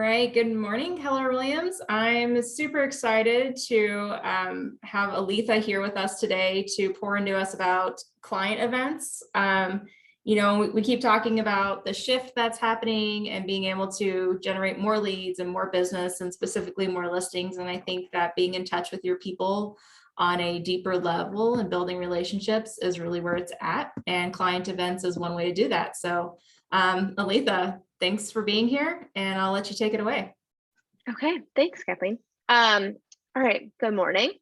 right, good morning, Keller Williams. I'm super excited to have Aletha here with us today to pour into us about client events. We keep talking about the shift that's happening and being able to generate more leads and more business and specifically more listings. And I think that being in touch with your people on a deeper level and building relationships is really where it's at. And client events is one way to do that. So Aletha, thanks for being here, and I'll let you take it away. Okay, thanks, Kathleen. All right, good morning.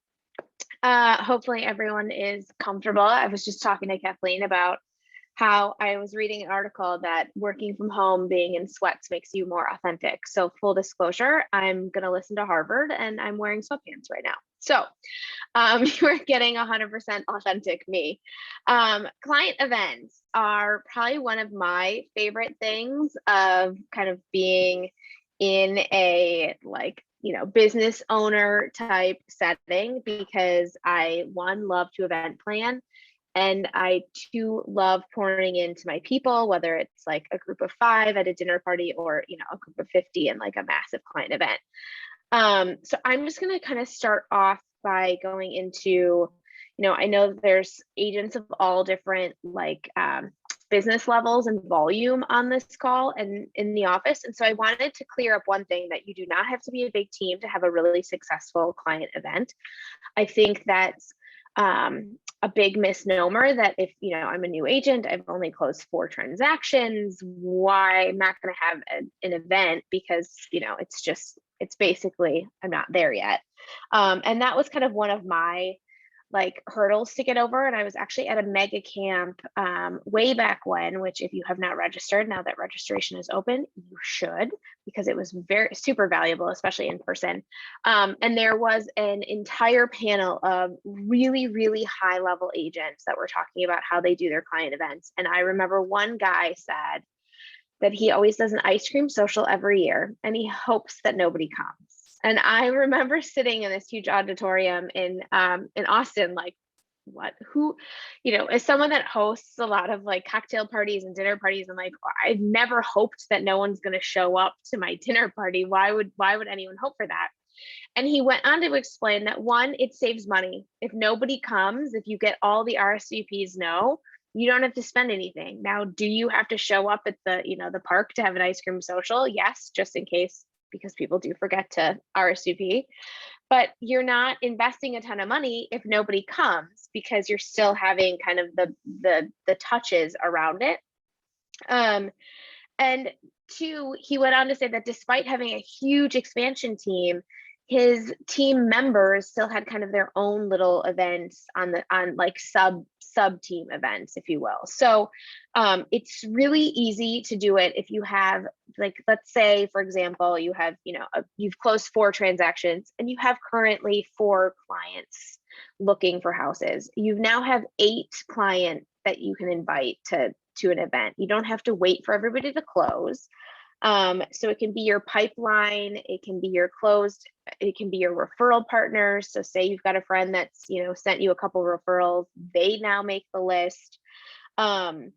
Hopefully everyone is comfortable. I was just talking to Kathleen about how I was reading an article that working from home, being in sweats makes you more authentic. So full disclosure, I'm gonna listen to Harvard and I'm wearing sweatpants right now. So you're getting 100% authentic me. Client events are probably one of my favorite things of kind of being in a business owner type setting, because I, one, love to event plan. And I too love pouring into my people, whether it's like a group of 5 at a dinner party or, a group of 50 in like a massive client event. So I'm just going to kind of start off by going into, I know there's agents of all different business levels and volume on this call and in the office. And so I wanted to clear up one thing, that you do not have to be a big team to have a really successful client event. I think that's a big misnomer, that if, I'm a new agent, I've only closed 4 transactions, why I'm not going to have an event, because, it's basically, I'm not there yet. And that was kind of one of my hurdles to get over. And I was actually at a mega camp way back when, which if you have not registered, now that registration is open, you should, because it was very super valuable, especially in person. And there was an entire panel of really, really high level agents that were talking about how they do their client events. And I remember one guy said that he always does an ice cream social every year and he hopes that nobody comes. And I remember sitting in this huge auditorium in Austin, as someone that hosts a lot of cocktail parties and dinner parties, I'm like, I've never hoped that no one's going to show up to my dinner party. Why would anyone hope for that? And he went on to explain that, one, it saves money. If nobody comes, if you get all the RSVPs, you don't have to spend anything. Now, do you have to show up at the park to have an ice cream social? Yes, just in case, because people do forget to RSVP, but you're not investing a ton of money if nobody comes, because you're still having kind of the touches around it. And 2, he went on to say that despite having a huge expansion team, his team members still had kind of their own little events on sub team events, if you will. So it's really easy to do it if you have, let's say, for example, you have, you've closed 4 transactions and you have currently 4 clients looking for houses. You now have 8 clients that you can invite to an event. You don't have to wait for everybody to close. So it can be your pipeline, it can be your closed, it can be your referral partners. So say you've got a friend that's, sent you a couple of referrals, they now make the list. And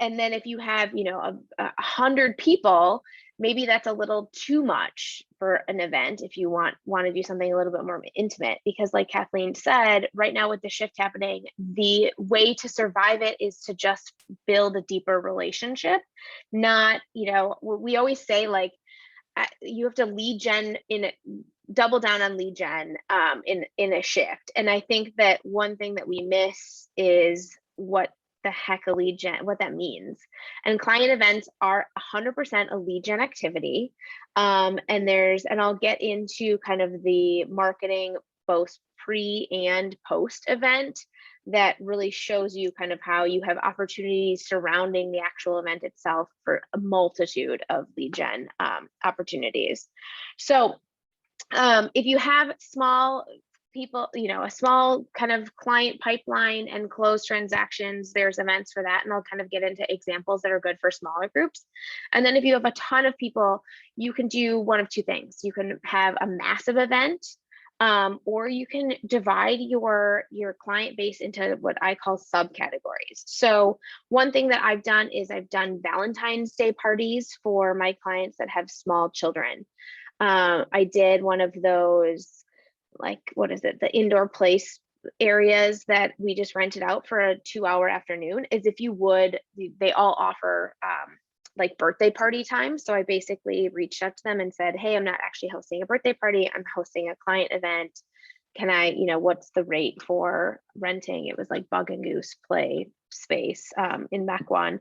then if you have, 100 people, maybe that's a little too much for an event if you want to do something a little bit more intimate, because like Kathleen said, right now with the shift happening, the way to survive it is to just build a deeper relationship. Not, we always say you have to lead gen double down on lead gen in a shift. And I think that one thing that we miss is what the heck a lead gen, what that means. And client events are 100% a lead gen activity. And I'll get into kind of the marketing both pre and post event that really shows you kind of how you have opportunities surrounding the actual event itself for a multitude of lead gen opportunities. So if you have small people, a small kind of client pipeline and closed transactions, there's events for that. And I'll kind of get into examples that are good for smaller groups. And then if you have a ton of people, you can do one of 2 things. You can have a massive event Or you can divide your client base into what I call subcategories. So one thing that I've done is I've done Valentine's Day parties for my clients that have small children. I did one of those, like, what is it, the indoor place areas that we just rented out for a 2-hour afternoon. Is if you would, they all offer like birthday party time. So I basically reached out to them and said, hey, I'm not actually hosting a birthday party, I'm hosting a client event. Can I, what's the rate for renting? It was like Bug and Goose play space in Mequon.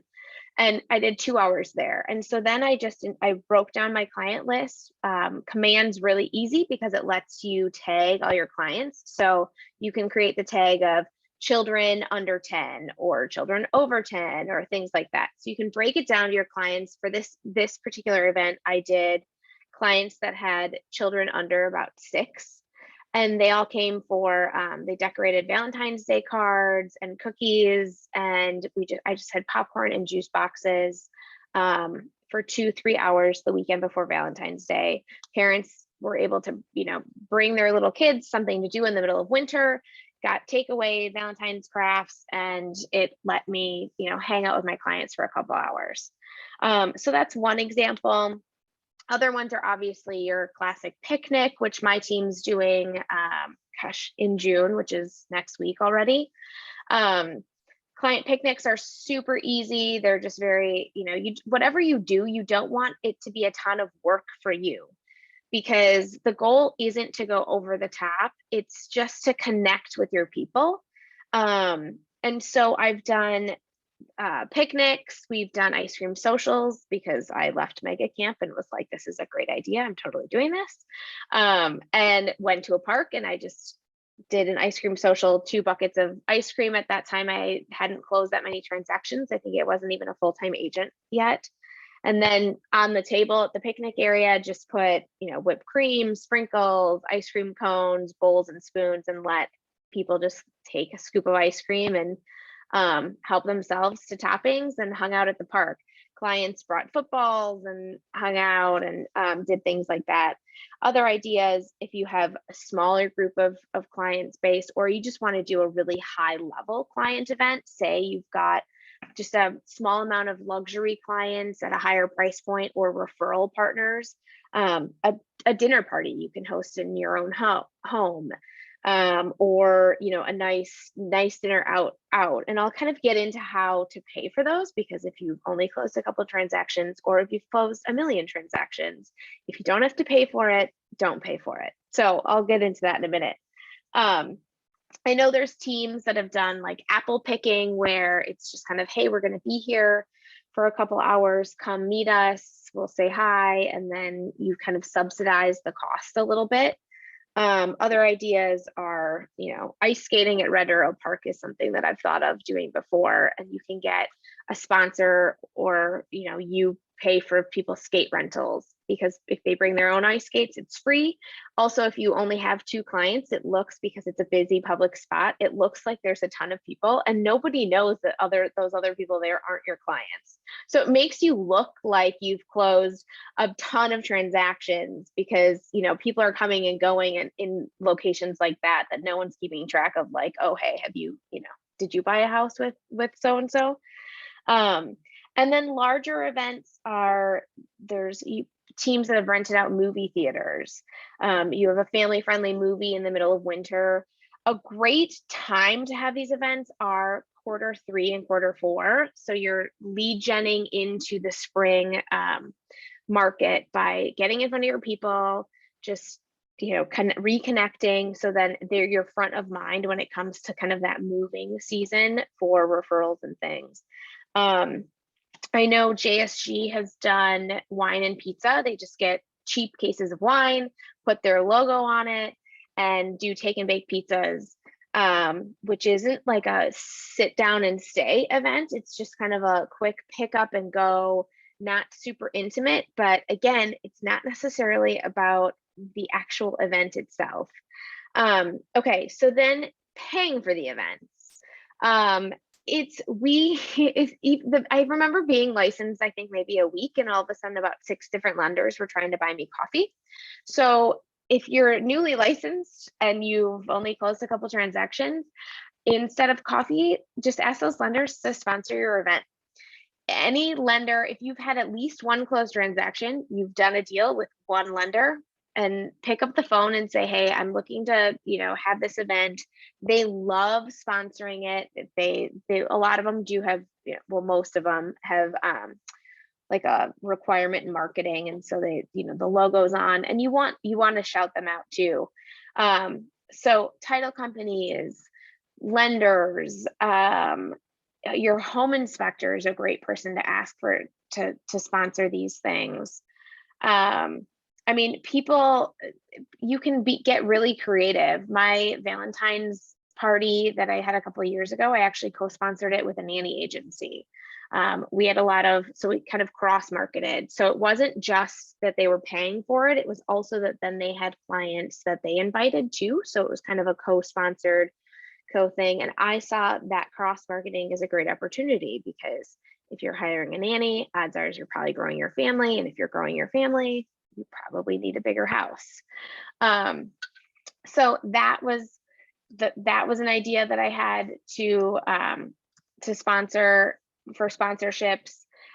And I did 2 hours there. And so then I broke down my client list. Command's really easy because it lets you tag all your clients. So you can create the tag of children under 10 or children over 10 or things like that. So you can break it down to your clients. For this particular event, I did clients that had children under about 6. And they all came for, they decorated Valentine's Day cards and cookies. And I just had popcorn and juice boxes for 2-3 hours the weekend before Valentine's Day. Parents were able to, bring their little kids something to do in the middle of winter, got takeaway Valentine's crafts, and it let me, hang out with my clients for a couple hours. So that's one example. Other ones are obviously your classic picnic, which my team's doing, in June, which is next week already. Client picnics are super easy. They're just very, whatever you do, you don't want it to be a ton of work for you, because the goal isn't to go over the top. It's just to connect with your people. And so I've done picnics, we've done ice cream socials because I left mega camp and was like, this is a great idea, I'm totally doing this, and went to a park and I just did an ice cream social, 2 buckets of ice cream. At that time I hadn't closed that many transactions. I think it wasn't even a full-time agent yet. And then on the table at the picnic area, just put, whipped cream, sprinkles, ice cream cones, bowls and spoons, and let people just take a scoop of ice cream and help themselves to toppings, and hung out at the park. Clients brought footballs and hung out and did things like that. Other ideas, if you have a smaller group of client space, or you just want to do a really high level client event, say you've got just a small amount of luxury clients at a higher price point, or referral partners, a dinner party you can host in your own home. Or a nice dinner out. And I'll kind of get into how to pay for those, because if you've only closed a couple of transactions, or if you've closed 1 million transactions, if you don't have to pay for it, don't pay for it. So I'll get into that in a minute. I know there's teams that have done like apple picking, where it's just kind of, hey, we're going to be here for a couple hours, come meet us, we'll say hi, and then you kind of subsidize the cost a little bit. Other ideas are, ice skating at Red Arrow Park is something that I've thought of doing before, and you can get a sponsor, or, you pay for people's skate rentals, because if they bring their own ice skates, it's free. Also, if you only have 2 clients, it looks, because it's a busy public spot, it looks like there's a ton of people, and nobody knows that those other people there aren't your clients. So it makes you look like you've closed a ton of transactions, because people are coming and going in locations like that no one's keeping track of, like, oh, hey, have you, did you buy a house with so and so? And then larger events are, there's teams that have rented out movie theaters. You have a family-friendly movie in the middle of winter. A great time to have these events are Q3 and Q4. So you're lead genning into the spring market by getting in front of your people, just reconnecting, so then they're your front of mind when it comes to kind of that moving season for referrals and things. I know JSG has done wine and pizza. They just get cheap cases of wine, put their logo on it, and do take and bake pizzas, which isn't like a sit down and stay event. It's just kind of a quick pick up and go, not super intimate, but again, it's not necessarily about the actual event itself. Okay, so then paying for the events. I remember being licensed, I think maybe a week, and all of a sudden about 6 different lenders were trying to buy me coffee. So if you're newly licensed and you've only closed a couple transactions, instead of coffee, just ask those lenders to sponsor your event. Any lender, if you've had at least one closed transaction, you've done a deal with one lender, and pick up the phone and say, hey, I'm looking to, have this event. They love sponsoring it. They a lot of them do have, well, most of them have like a requirement in marketing. And so they, the logo's on, and you want to shout them out too. So title companies, lenders, your home inspector is a great person to ask for to sponsor these things. I mean, people, you can get really creative. My Valentine's party that I had a couple of years ago, I actually co-sponsored it with a nanny agency. We had so we kind of cross-marketed. So it wasn't just that they were paying for it. It was also that then they had clients that they invited too. So it was kind of a co-sponsored thing. And I saw that cross-marketing as a great opportunity, because if you're hiring a nanny, odds are you're probably growing your family. And if you're growing your family, you probably need a bigger house. So that was an idea that I had to sponsor for sponsorships.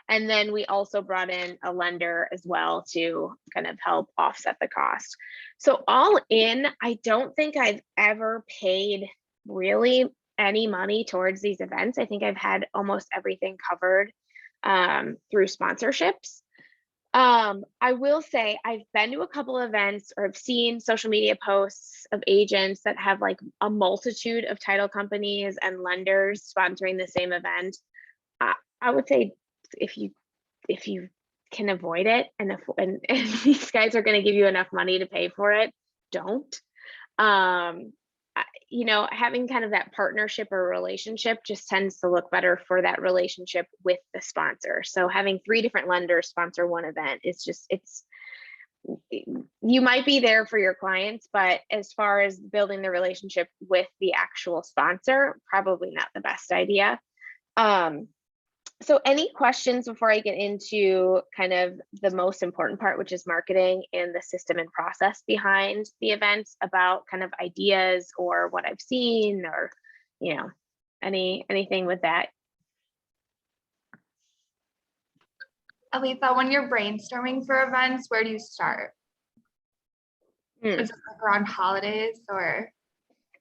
And then we also brought in a lender as well to kind of help offset the cost. So all in, I don't think I've ever paid really any money towards these events. I think I've had almost everything covered through sponsorships. I will say I've been to a couple of events, or I've seen social media posts of agents that have like a multitude of title companies and lenders sponsoring the same event. I would say if you can avoid it, and these guys are going to give you enough money to pay for it, don't. Having kind of that partnership or relationship just tends to look better for that relationship with the sponsor. So having 3 different lenders sponsor one event is you might be there for your clients, but as far as building the relationship with the actual sponsor, probably not the best idea. So any questions before I get into kind of the most important part, which is marketing and the system and process behind the events, about kind of ideas or what I've seen, or, anything with that? Aletha, when you're brainstorming for events, where do you start? Is it like around holidays or?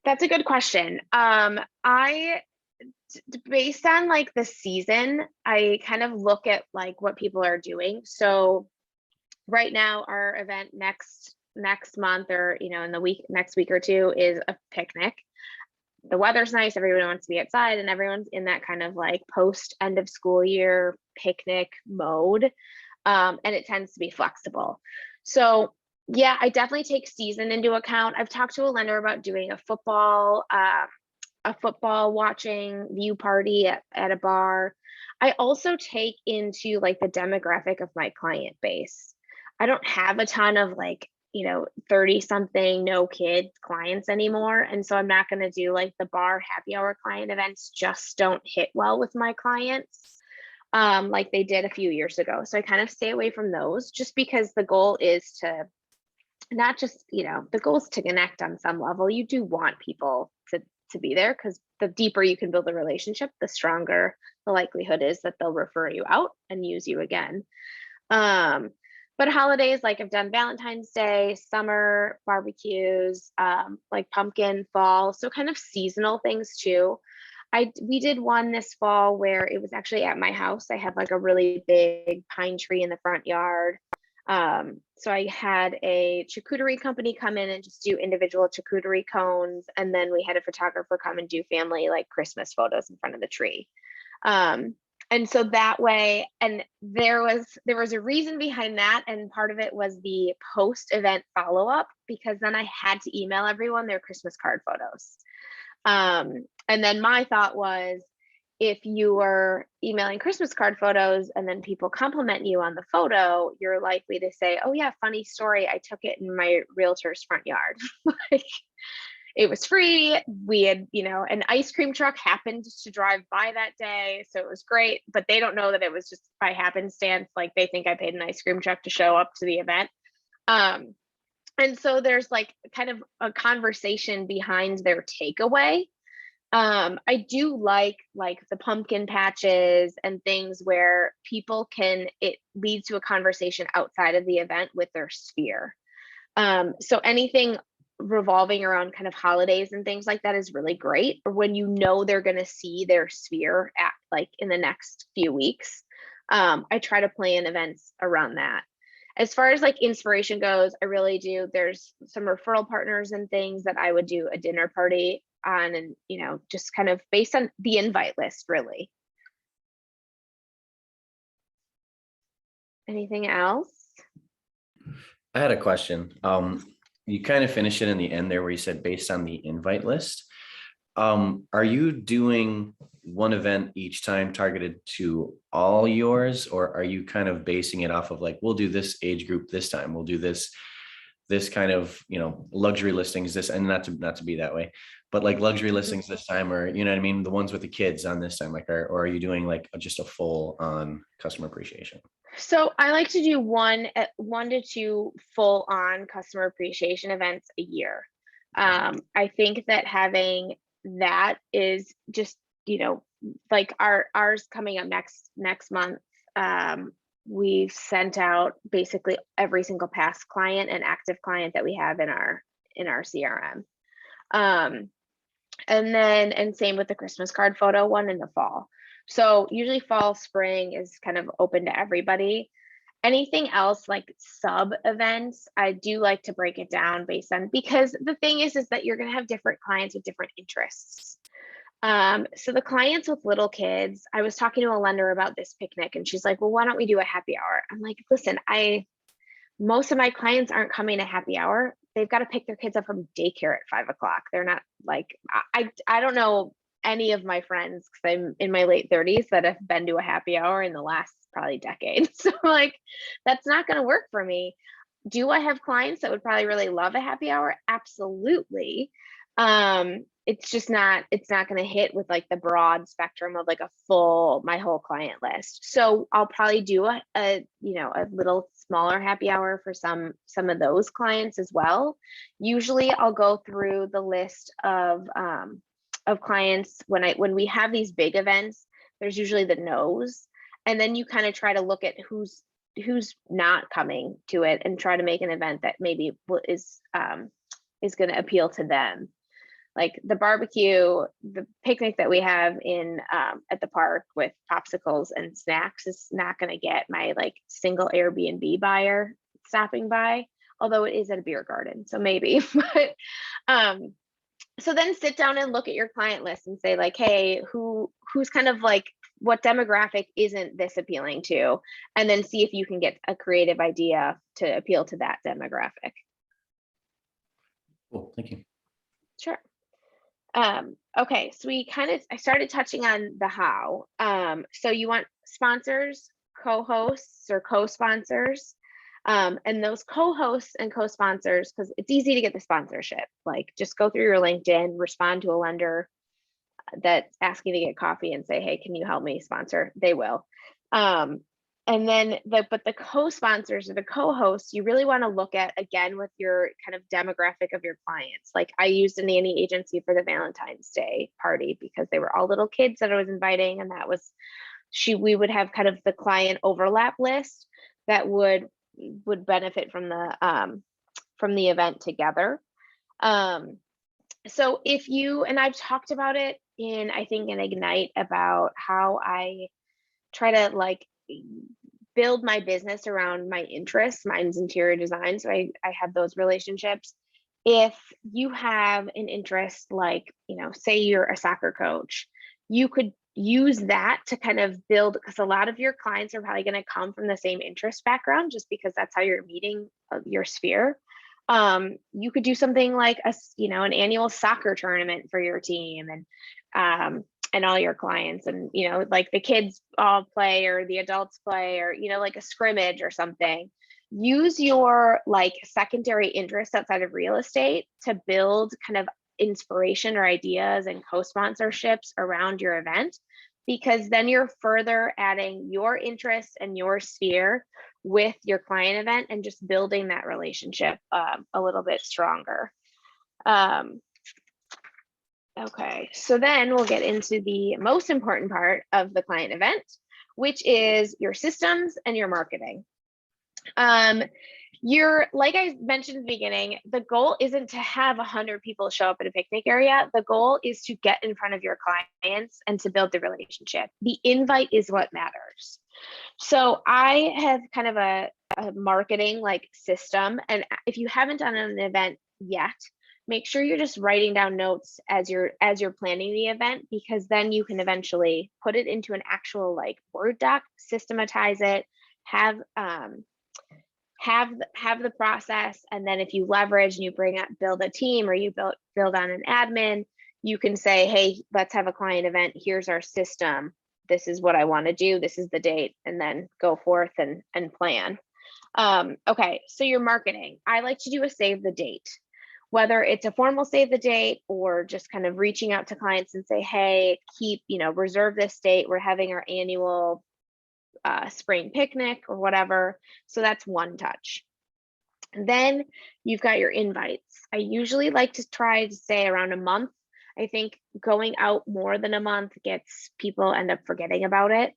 That's a good question. Based on like the season, I kind of look at like what people are doing. So right now, our event next month, or in the next week or two, is a picnic. The weather's nice, everyone wants to be outside, and everyone's in that kind of like post end of school year picnic mode. And it tends to be flexible. So yeah, I definitely take season into account. I've talked to a lender about doing a football watching view party at a bar. I also take into like the demographic of my client base. I don't have a ton of 30 something, no kids clients anymore. And so I'm not going to do like the bar happy hour client events, just don't hit well with my clients like they did a few years ago. So I kind of stay away from those, just because the goal is to not just, the goal is to connect on some level. You do want people to be there, because the deeper you can build a relationship, the stronger the likelihood is that they'll refer you out and use you again. But holidays, like I've done Valentine's Day, summer barbecues, like pumpkin, fall, so kind of seasonal things too. We did one this fall where it was actually at my house. I have like a really big pine tree in the front yard. So I had a charcuterie company come in and just do individual charcuterie cones. And then we had a photographer come and do family like Christmas photos in front of the tree. And so that way, and there was a reason behind that. And part of it was the post-event follow-up, because then I had to email everyone their Christmas card photos. And then my thought was, if you were emailing Christmas card photos and then people compliment you on the photo, you're likely to say, oh yeah, funny story, I took it in my realtor's front yard. Like, it was free. We had, an ice cream truck happened to drive by that day, so it was great, but they don't know that it was just by happenstance. Like, they think I paid an ice cream truck to show up to the event. And so there's like kind of a conversation behind their takeaway. I do like the pumpkin patches and things where people it leads to a conversation outside of the event with their sphere. So anything revolving around kind of holidays and things like that is really great, or when you know they're going to see their sphere at like in the next few weeks. I try to plan events around that. As far as like inspiration goes, I really do. There's some referral partners and things that I would do a dinner party on, and just kind of based on the invite list, really. Anything else? I had a question. You kind of finished it in the end there where you said based on the invite list. Are you doing one event each time targeted to all yours, or are you kind of basing it off of like, we'll do this age group this time, we'll do this kind of, luxury listings this, and not to be that way, but like luxury listings this time, or you know what I mean, the ones with the kids on this time, like, or are you doing like just a full on customer appreciation? So I like to do one to two full on customer appreciation events a year. I think that having that is just, like ours coming up next month. We've sent out basically every single past client and active client that we have in our CRM. And same with the Christmas card photo one in the fall. So usually fall, spring is kind of open to everybody. Anything else like sub events, I do like to break it down based on, because the thing is that you're going to have different clients with different interests. So the clients with little kids, I was talking to a lender about this picnic and she's like, well, why don't we do a happy hour? I'm like, listen, most of my clients aren't coming to happy hour. They've got to pick their kids up from daycare at 5 o'clock. They're not like, I don't know any of my friends, because I'm in my late 30s, that have been to a happy hour in the last probably decade. So like, that's not going to work for me. Do I have clients that would probably really love a happy hour? Absolutely. It's not going to hit with like the broad spectrum of like my whole client list. So I'll probably do a little smaller happy hour for some of those clients as well. Usually I'll go through the list of clients when we have these big events. There's usually the no's, and then you kind of try to look at who's not coming to it and try to make an event that maybe is going to appeal to them. Like the barbecue, the picnic that we have in at the park with popsicles and snacks is not going to get my like single Airbnb buyer stopping by, although it is at a beer garden, so maybe. But so then sit down and look at your client list and say like, hey, who's kind of like, what demographic isn't this appealing to? And then see if you can get a creative idea to appeal to that demographic. Cool, thank you. Sure. Okay, so I started touching on the how. So you want sponsors, co-hosts, or co-sponsors. And those co-hosts and co-sponsors, because it's easy to get the sponsorship. Like just go through your LinkedIn, respond to a lender that's asking to get coffee and say, hey, can you help me sponsor? They will. And then the co-sponsors or the co-hosts, you really want to look at, again, with your kind of demographic of your clients. Like I used a nanny agency for the Valentine's Day party because they were all little kids that I was inviting. And that was, we would have kind of the client overlap list that would benefit from the event together. So if you, and I've talked about it I think in Ignite, about how I try to like build my business around my interests. Mine's interior design, so I have those relationships. If you have an interest, like, say you're a soccer coach, you could use that to kind of build, because a lot of your clients are probably going to come from the same interest background, just because that's how you're meeting your sphere. You could do something like an annual soccer tournament for your team and all your clients, and like the kids all play or the adults play, or like a scrimmage or something. Use your like secondary interest outside of real estate to build kind of inspiration or ideas and co-sponsorships around your event, because then you're further adding your interest and your sphere with your client event and just building that relationship a little bit stronger. Okay, so then we'll get into the most important part of the client event, which is your systems and your marketing. Like I mentioned in the beginning, the goal isn't to have 100 people show up at a picnic area. The goal is to get in front of your clients and to build the relationship. The invite is what matters. So I have kind of a marketing like system. And if you haven't done an event yet, make sure you're just writing down notes as you're planning the event, because then you can eventually put it into an actual like Word doc, systematize it, have the process, and then if you leverage and you build a team, or you build on an admin, you can say, hey, let's have a client event. Here's our system. This is what I want to do. This is the date, and then go forth and plan. Okay, so your marketing. I like to do a save the date, whether it's a formal save the date or just kind of reaching out to clients and say, hey, reserve this date. We're having our annual spring picnic or whatever. So that's one touch. Then you've got your invites. I usually like to try to say around a month. I think going out more than a month people end up forgetting about it.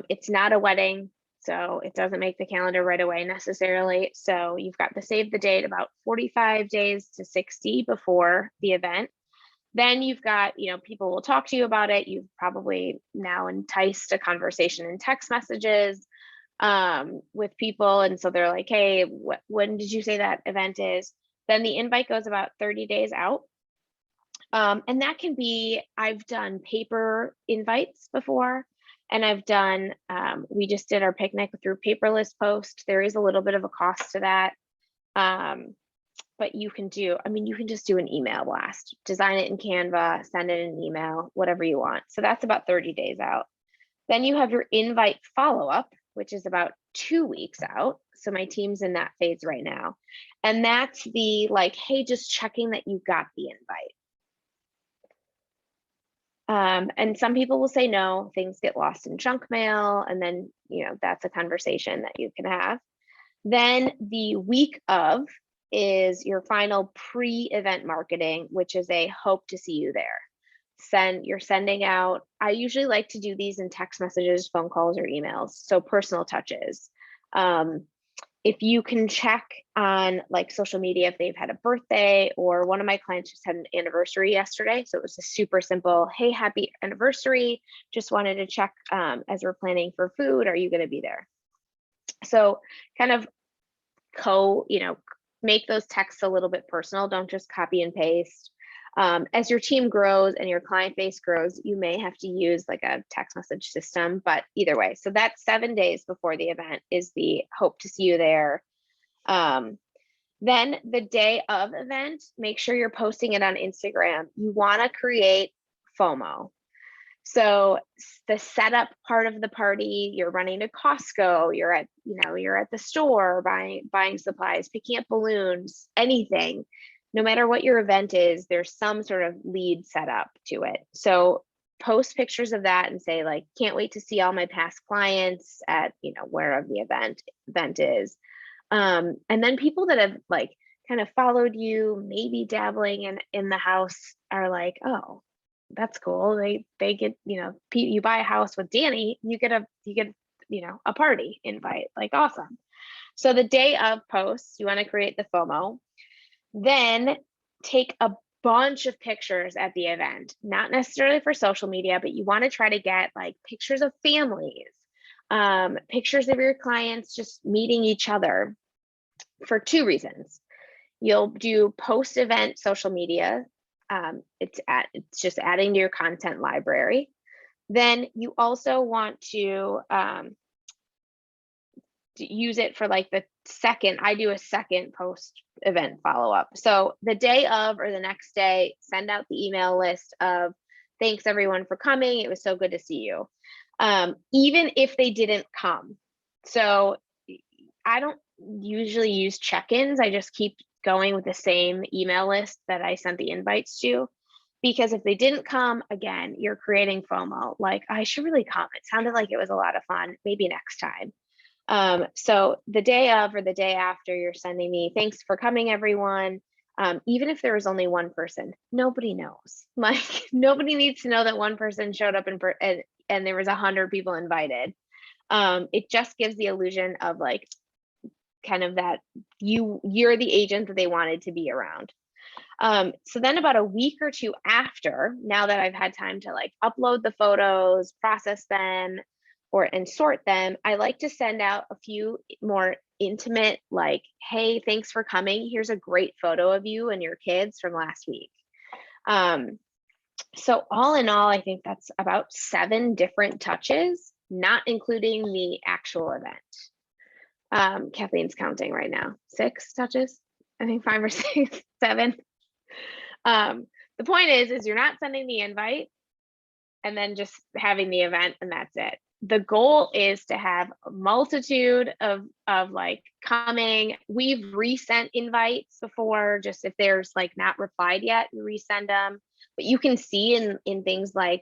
It's not a wedding, so it doesn't make the calendar right away necessarily. So you've got the save the date about 45 days to 60 before the event. Then you've got, people will talk to you about it. You've probably now enticed a conversation in text messages with people. And so they're like, hey, when did you say that event is? Then the invite goes about 30 days out. And that can be, I've done paper invites before, and I've done, we just did our picnic through paperless post. There is a little bit of a cost to that. But you can just do an email blast, design it in Canva, send it in an email, whatever you want. So that's about 30 days out. Then you have your invite follow-up, which is about 2 weeks out. So my team's in that phase right now. And that's the like, hey, just checking that you got the invite. And some people will say no, things get lost in junk mail. And then, that's a conversation that you can have. Then the week of is your final pre-event marketing, which is a hope to see you there. You're sending out, I usually like to do these in text messages, phone calls, or emails. So personal touches. If you can check on like social media, if they've had a birthday, or one of my clients just had an anniversary yesterday. So it was a super simple, hey, happy anniversary. Just wanted to check as we're planning for food, are you going to be there? So kind of make those texts a little bit personal. Don't just copy and paste. As your team grows and your client base grows, you may have to use like a text message system, but either way. So that's 7 days before the event is the hope to see you there. Then the day of event, make sure you're posting it on Instagram. You want to create FOMO. So the setup part of the party, you're running to Costco, you're at the store buying supplies, picking up balloons, anything. No matter what your event is, there's some sort of lead setup to it. So post pictures of that and say like, can't wait to see all my past clients at, wherever the event is. And then people that have like kind of followed you, maybe dabbling in the house, are like, oh, that's cool. They get, you buy a house with Danny, you get a party invite, like awesome. So the day of posts, you want to create the FOMO. Then take a bunch of pictures at the event, not necessarily for social media, but you want to try to get like pictures of families, pictures of your clients just meeting each other, for 2 reasons. You'll do post-event social media. It's just adding to your content library. Then you also want to use it for like I do a second post event follow-up. So the day of or the next day, send out the email list of thanks everyone for coming. It was so good to see you. Even if they didn't come. So I don't usually use check-ins. I just keep going with the same email list that I sent the invites to. because if they didn't come, again, you're creating FOMO. Like, I should really come. It sounded like it was a lot of fun. Maybe next time. So the day of or the day after, you're sending me, thanks for coming, everyone. Even if there was only one person, nobody knows. Like, nobody needs to know that one person showed up and there was 100 people invited. It just gives the illusion of like, kind of that you're the agent that they wanted to be around. So then about a week or two after, now that I've had time to like upload the photos, process them, and sort them, I like to send out a few more intimate, like, hey, thanks for coming. Here's a great photo of you and your kids from last week. So all in all, I think that's about 7 different touches, not including the actual event. Kathleen's counting right now. 6 touches, I think 5 or 6, 7. The point is you're not sending the invite and then just having the event and that's it. The goal is to have a multitude of like coming. We've resent invites before, just if there's like not replied yet, we resend them. But you can see in things like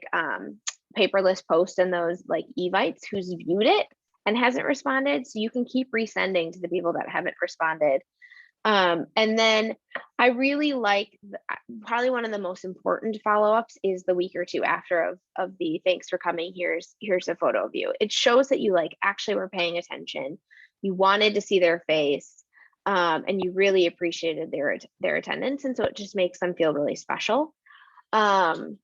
paperless post and those like evites who's viewed it and hasn't responded. So you can keep resending to the people that haven't responded. And then I really like, probably one of the most important follow-ups is the week or two after of the thanks for coming, here's a photo of you. It shows that you like actually were paying attention, you wanted to see their face, and you really appreciated their attendance, and so it just makes them feel really special. And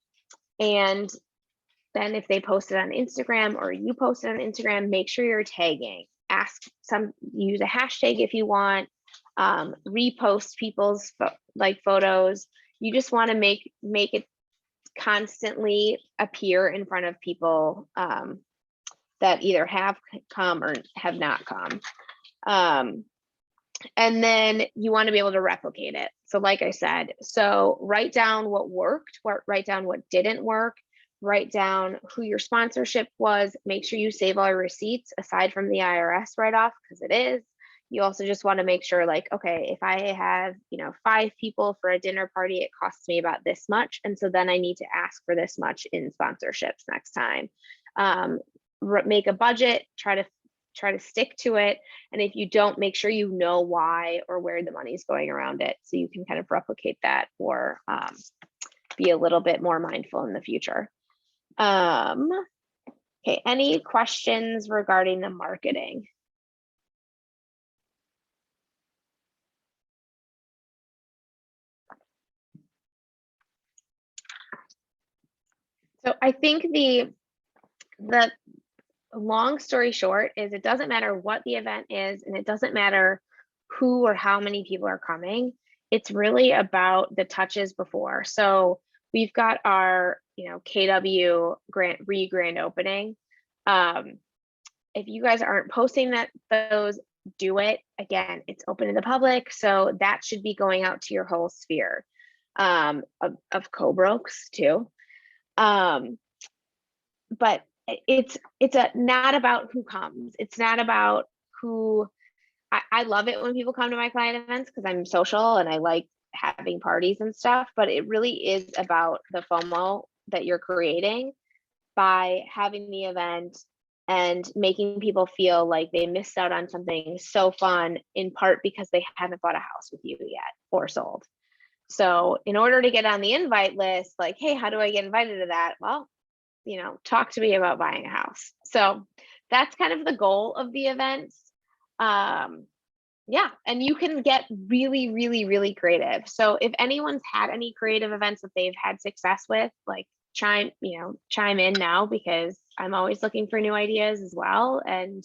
then if they post it on Instagram or you post it on Instagram, make sure you're tagging, use a hashtag if you want. Repost people's photos. You just want to make it constantly appear in front of people that either have come or have not come. And then you want to be able to replicate it. So like I said, so write down what worked, write down what didn't work, write down who your sponsorship was, make sure you save all your receipts aside from the IRS write-off, because it is. You also just want to make sure, like, okay, if I have, 5 people for a dinner party, it costs me about this much. And so then I need to ask for this much in sponsorships next time. Make a budget, try to stick to it. And if you don't, make sure you know why or where the money's going around it, so you can kind of replicate that or be a little bit more mindful in the future. Okay, any questions regarding the marketing? So I think the long story short is it doesn't matter what the event is, and it doesn't matter who or how many people are coming. It's really about the touches before. So we've got our, KW grand opening. If you guys aren't posting those, do it. Again, it's open to the public, so that should be going out to your whole sphere of co-brokes too. But it's not about who comes. It's not about who. I love it when people come to my client events because I'm social and I like having parties and stuff, but it really is about the FOMO that you're creating by having the event and making people feel like they missed out on something so fun, in part because they haven't bought a house with you yet or sold. So in order to get on the invite list, like, hey, how do I get invited to that? Well, talk to me about buying a house. So that's kind of the goal of the events. Yeah, and you can get really, really, really creative. So if anyone's had any creative events that they've had success with, like chime in now, because I'm always looking for new ideas as well. And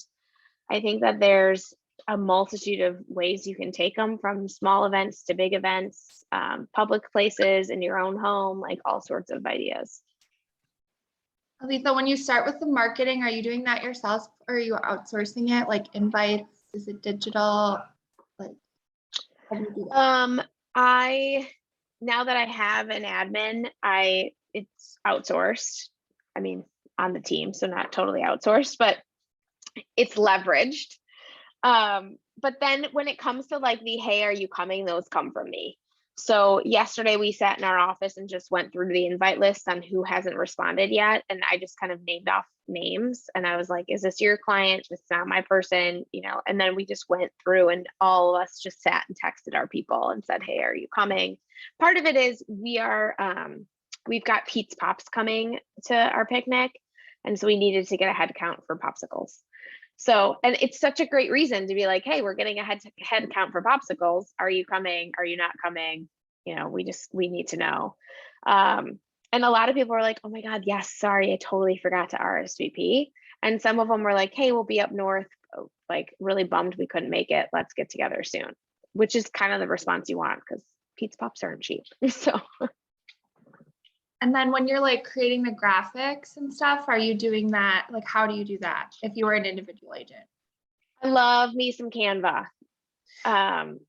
I think that there's a multitude of ways you can take them, from small events to big events, public places, in your own home, like all sorts of ideas. Aletha, when you start with the marketing, are you doing that yourself or are you outsourcing it, like invites? Is it digital? Like, how do you do that? Now that I have an admin, it's outsourced. I mean, on the team, so not totally outsourced, but it's leveraged. But then when it comes to like the, hey, are you coming? Those come from me. So yesterday we sat in our office and just went through the invite list on who hasn't responded yet. And I just kind of named off names and I was like, is this your client? It's not my person, you know, and then we just went through and all of us just sat and texted our people and said, hey, are you coming? Part of it is we've got Pete's Pops coming to our picnic. And so we needed to get a head count for popsicles. So, and it's such a great reason to be like, hey, we're getting a head count for popsicles. Are you coming? Are you not coming? You know, we need to know. And a lot of people were like, oh my God, yes, sorry, I totally forgot to RSVP. And some of them were like, hey, we'll be up north, like really bummed we couldn't make it. Let's get together soon, which is kind of the response you want because Pete's Pops aren't cheap. So. And then when you're like creating the graphics and stuff, are you doing that? Like, how do you do that if you were an individual agent? I love me some Canva. And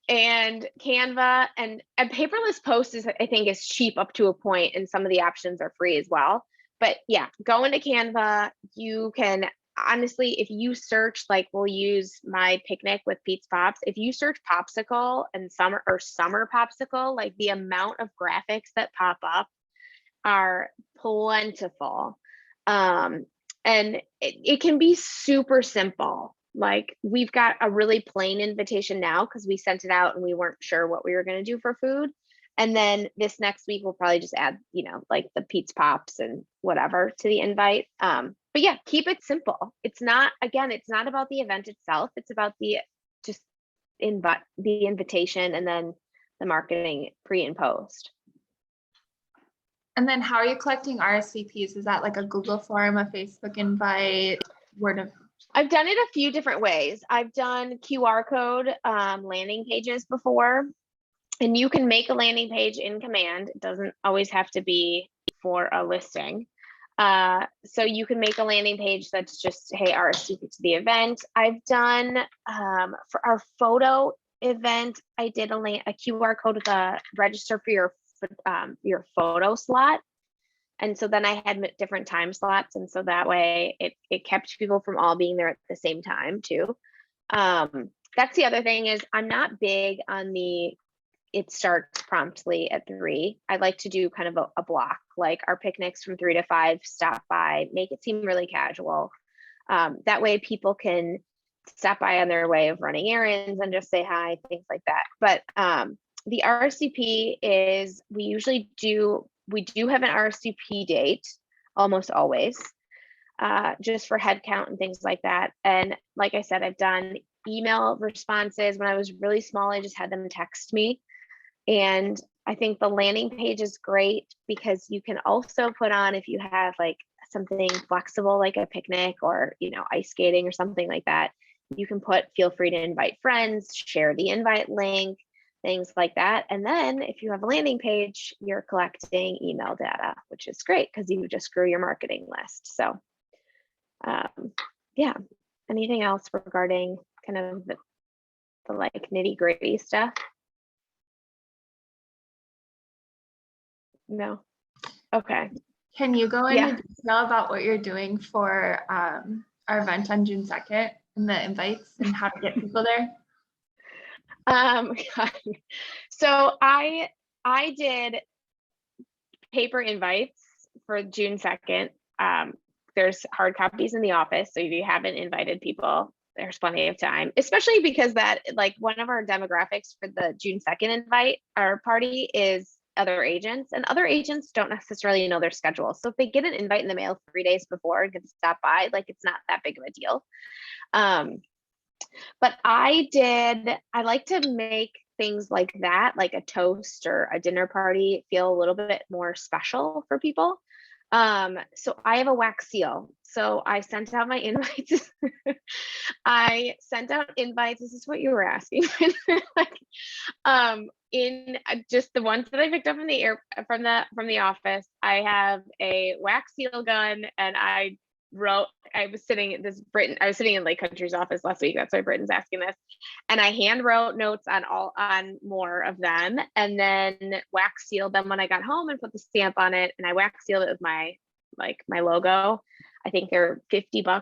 Canva and paperless post is, I think, is cheap up to a point, and some of the options are free as well. But yeah, go into Canva. You can honestly, if you search, like we'll use my picnic with Pete's Pops. If you search popsicle and summer popsicle, like the amount of graphics that pop up are plentiful. And it can be super simple. Like we've got a really plain invitation now because we sent it out and we weren't sure what we were going to do for food. And then this next week, we'll probably just add, you know, like the Pete's Pops and whatever to the invite. But yeah, keep it simple. It's not, again, it's not about the event itself. It's about the invitation and then the marketing pre and post. And then how are you collecting RSVPs? Is that like a Google form, a Facebook invite, word of? I've done it a few different ways. I've done QR code landing pages before, and you can make a landing page in Command. It doesn't always have to be for a listing. So you can make a landing page that's just, hey, RSVP to the event. I've done for our photo event, I did a QR code with a register for your photo slot. And so then I had different time slots. And so that way it kept people from all being there at the same time too. That's the other thing is I'm not big on it starts promptly at 3. I like to do kind of a block, like our picnics from 3 to 5, stop by, make it seem really casual. That way people can stop by on their way of running errands and just say hi, things like that. But the RSVP is, we do have an RSVP date almost always, just for head count and things like that. And like I said, I've done email responses. When I was really small, I just had them text me. And I think the landing page is great because you can also put on, if you have like something flexible, like a picnic or, you know, ice skating or something like that, you can put, feel free to invite friends, share the invite link, things like that. And then if you have a landing page, you're collecting email data, which is great because you just grew your marketing list. So yeah, anything else regarding kind of the like nitty gritty stuff? No. Okay. Can you go into detail about what you're doing for our event on June 2nd and the invites and how to get people there? So I did paper invites for June 2nd. There's hard copies in the office, so if you haven't invited people, there's plenty of time, especially because that, like, one of our demographics for the June 2nd invite, our party, is other agents, and other agents don't necessarily know their schedule. So if they get an invite in the mail 3 days before and can stop by, like, it's not that big of a deal. But I like to make things like that, like a toast or a dinner party, feel a little bit more special for people. So I have a wax seal. So I sent out my invites. I sent out invites. This is what you were asking. In just the ones that I picked up from the office, I have a wax seal gun, and I was sitting in Lake Country's office last week. That's why Britton's asking this. And I hand wrote notes on more of them, and then wax sealed them when I got home and put the stamp on it. And I wax sealed it with my logo. I think they're $50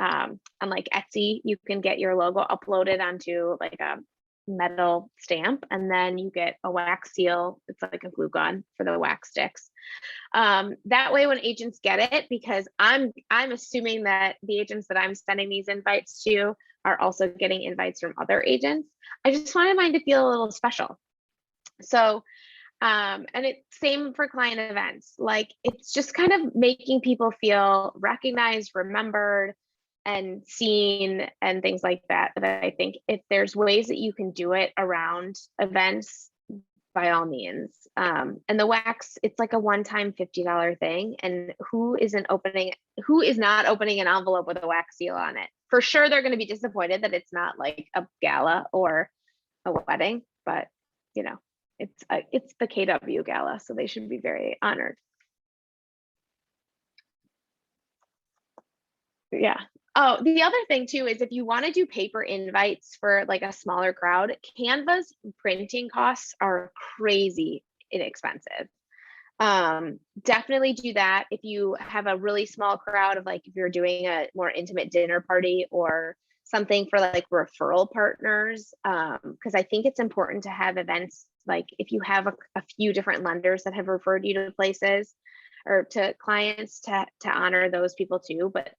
on like Etsy. You can get your logo uploaded onto like a metal stamp, and then you get a wax seal. It's like a glue gun for the wax sticks. That way when agents get it, because I'm assuming that the agents that I'm sending these invites to are also getting invites from other agents. I just wanted mine to feel a little special. So, and it's same for client events. Like, it's just kind of making people feel recognized, remembered, and seen, and things like that. That I think if there's ways that you can do it around events, by all means. And the wax, it's like a one-time $50 thing. And who is not opening an envelope with a wax seal on it? For sure, they're going to be disappointed that it's not like a gala or a wedding, but you know, it's the KW gala, so they should be very honored. Yeah. Oh, the other thing too is if you want to do paper invites for like a smaller crowd, Canva's printing costs are crazy inexpensive. Definitely do that if you have a really small crowd of, like, if you're doing a more intimate dinner party or something for like referral partners. Because I think it's important to have events, like if you have a few different lenders that have referred you to places or to clients, to honor those people too, but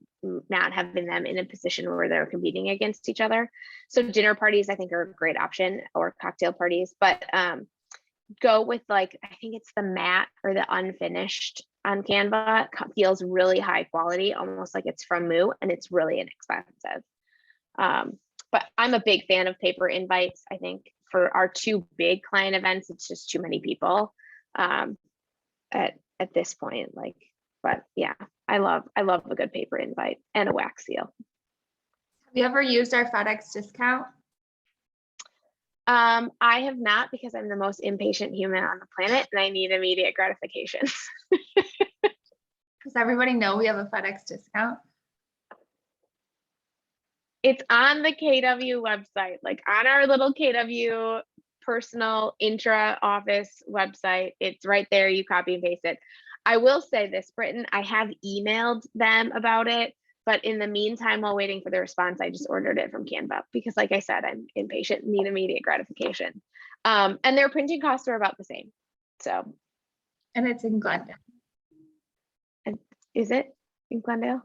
not having them in a position where they're competing against each other. So dinner parties, I think, are a great option, or cocktail parties, but go with, like, I think it's the matte or the unfinished on Canva. Feels really high quality, almost like it's from Moo, and it's really inexpensive. But I'm a big fan of paper invites. I think for our two big client events, it's just too many people at this point. Like, but yeah, I love a good paper invite and a wax seal. Have you ever used our Fedex discount? I have not, because I'm the most impatient human on the planet and I need immediate gratification. Does everybody know we have a Fedex discount? It's on the KW website, like on our little KW personal intra office website. It's right there. You copy and paste it. I will say this, Britton, I have emailed them about it, but in the meantime, while waiting for the response, I just ordered it from Canva because, like I said, I'm impatient, need immediate gratification. And their printing costs are about the same. So. And it's in Glendale. And is it in Glendale?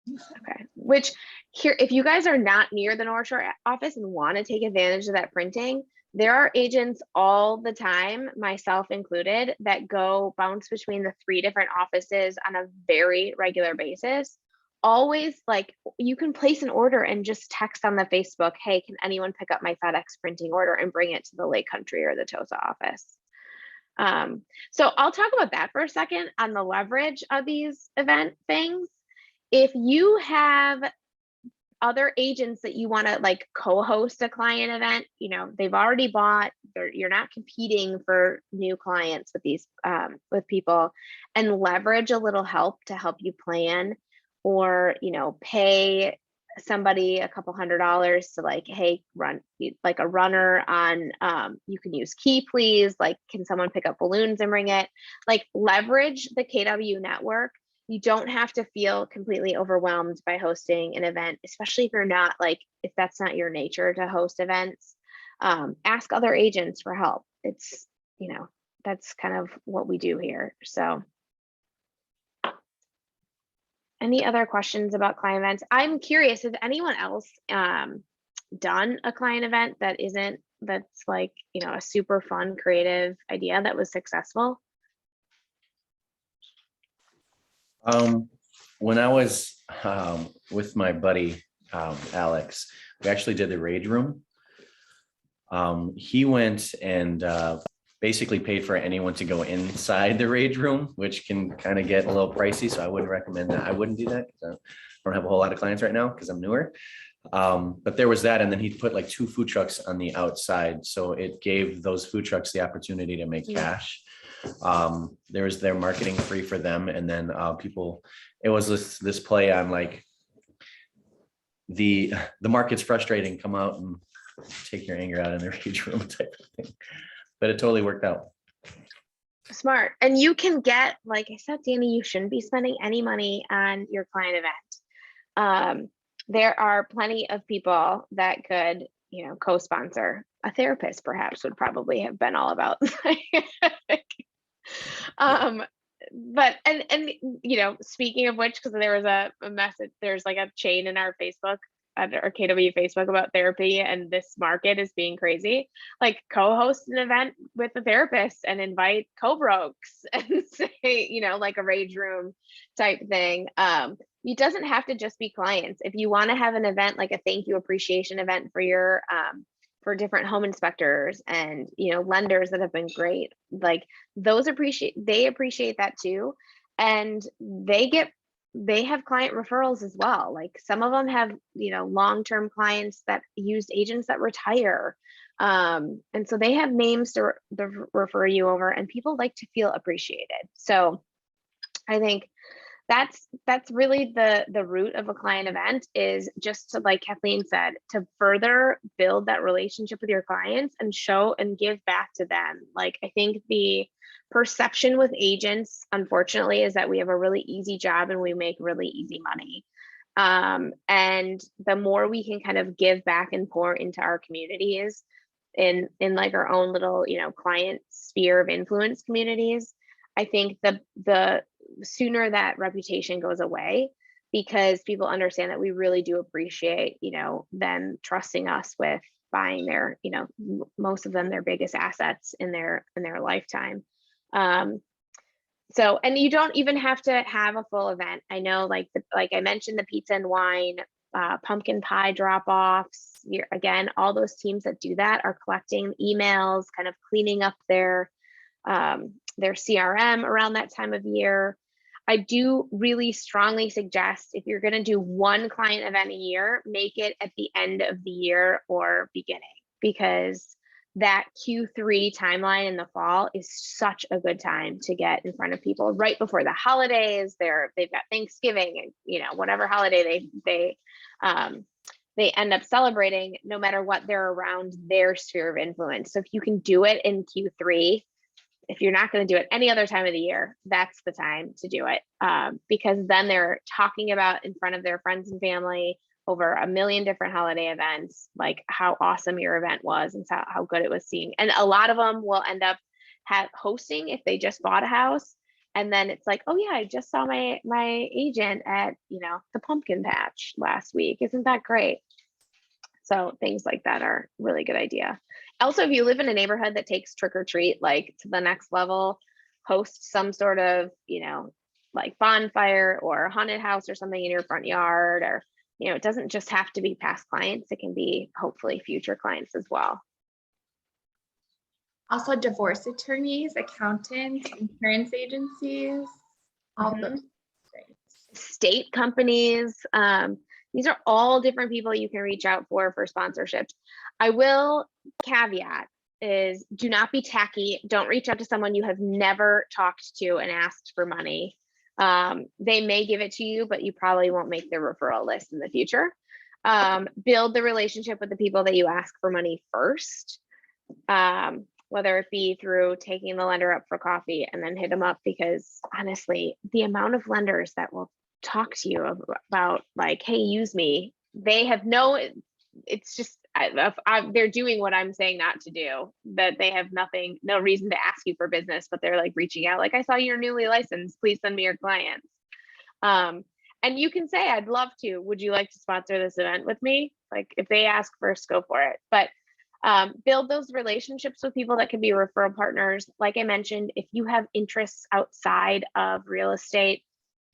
Okay, which here, if you guys are not near the North Shore office and want to take advantage of that printing, there are agents all the time, myself included, that go bounce between the 3 different offices on a very regular basis. Always, like, you can place an order and just text on the Facebook, hey, can anyone pick up my FedEx printing order and bring it to the Lake Country or the Tosa office? So I'll talk about that for a second on the leverage of these event things. If you have other agents that you want to, like, co-host a client event, you know, they've already bought, you're not competing for new clients with these with people, and leverage a little help to help you plan, or, you know, pay somebody a couple $100s to, like, hey, run like a runner on, you can use Key Please, like, can someone pick up balloons and bring it, like, leverage the KW network. You don't have to feel completely overwhelmed by hosting an event, especially if you're not, like, if that's not your nature to host events. Ask other agents for help. It's, you know, that's kind of what we do here. So any other questions about client events? I'm curious, has anyone else done a client event that's like, you know, a super fun, creative idea that was successful? When I was with my buddy Alex, we actually did the rage room. He went and basically paid for anyone to go inside the rage room, which can kind of get a little pricey. So I wouldn't recommend that. I wouldn't do that because I don't have a whole lot of clients right now because I'm newer. But there was that, and then he put like 2 food trucks on the outside, so it gave those food trucks the opportunity to make cash. There was their marketing free for them, and then people, it was this play on, like, the market's frustrating, come out and take your anger out in the rage room type of thing. But it totally worked out. Smart. And you can get, like I said, Danny, you shouldn't be spending any money on your client event. There are plenty of people that could, co-sponsor. A therapist perhaps would probably have been all about. But speaking of which, because there was a message, there's like a chain in our Facebook, our KW Facebook about therapy, and this market is being crazy. Like, co-host an event with a therapist and invite co-brokes and say, like a rage room type thing. It doesn't have to just be clients. If you want to have an event, like a thank you appreciation event for your for different home inspectors and lenders that have been great, like those appreciate that too, and they have client referrals as well. Like, some of them have long-term clients that use agents that retire, and so they have names to refer you over, and people like to feel appreciated. So I think that's really the root of a client event, is just to, like Kathleen said, to further build that relationship with your clients and show and give back to them. Like, I think the perception with agents, unfortunately, is that we have a really easy job and we make really easy money. And the more we can kind of give back and pour into our communities in like our own little, client sphere of influence communities, I think the sooner that reputation goes away, because people understand that we really do appreciate, them trusting us with buying their, most of them, their biggest assets in their lifetime. So, and you don't even have to have a full event. I know, like I mentioned, the pizza and wine, pumpkin pie drop-offs, again, all those teams that do that are collecting emails, kind of cleaning up their CRM around that time of year. I do really strongly suggest, if you're going to do one client event a year, make it at the end of the year or beginning, because that Q3 timeline in the fall is such a good time to get in front of people right before the holidays. They've got Thanksgiving and whatever holiday they end up celebrating, no matter what, they're around their sphere of influence. So if you can do it in Q3, if you're not going to do it any other time of the year, that's the time to do it, because then they're talking about in front of their friends and family over a million different holiday events, like how awesome your event was and how good it was seen. And a lot of them will end up hosting if they just bought a house. And then it's like, oh yeah, I just saw my agent at the pumpkin patch last week. Isn't that great? So things like that are really good idea. Also, if you live in a neighborhood that takes trick or treat like to the next level, host some sort of, like bonfire or haunted house or something in your front yard, or, it doesn't just have to be past clients. It can be hopefully future clients as well. Also, divorce attorneys, accountants, insurance agencies, all those things. State companies. These are all different people you can reach out for sponsorships. I will caveat is, do not be tacky. Don't reach out to someone you have never talked to and asked for money. They may give it to you, but you probably won't make their referral list in the future. Build the relationship with the people that you ask for money first, whether it be through taking the lender up for coffee and then hit them up, because honestly, the amount of lenders that will talk to you about like, hey, use me, they have it's just they're doing what I'm saying not to do, that they have no reason to ask you for business, but they're like reaching out, like, I saw you're newly licensed, please send me your clients. And you can say, I'd love to, would you like to sponsor this event with me? Like, if they ask first, go for it. But build those relationships with people that can be referral partners. Like I mentioned, if you have interests outside of real estate,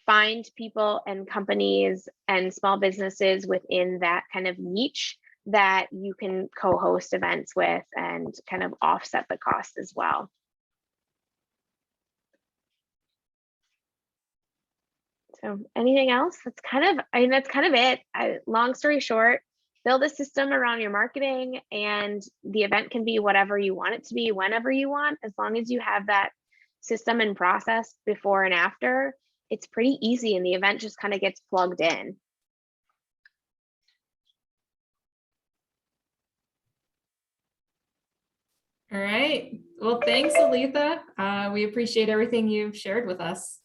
find people and companies and small businesses within that kind of niche that you can co-host events with and kind of offset the cost as well. So anything else? That's kind of it. Long story short, build a system around your marketing, and the event can be whatever you want it to be, whenever you want, as long as you have that system and process before and after. It's pretty easy, and the event just kind of gets plugged in. All right. Well, thanks, Aletha. We appreciate everything you've shared with us.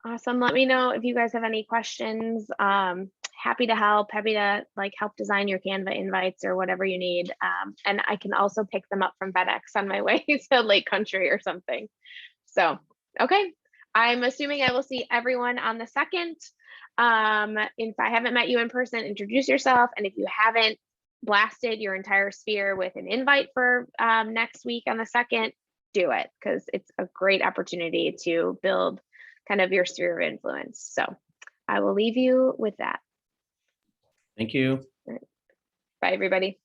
Awesome. Let me know if you guys have any questions. happy to help, happy to like help design your Canva invites or whatever you need. And I can also pick them up from Fedex on my way to Lake Country or something. So, okay. I'm assuming I will see everyone on the 2nd. If I haven't met you in person, introduce yourself. And if you haven't blasted your entire sphere with an invite for next week on the 2nd, do it, because it's a great opportunity to build kind of your sphere of influence. So I will leave you with that. Thank you. Bye, everybody.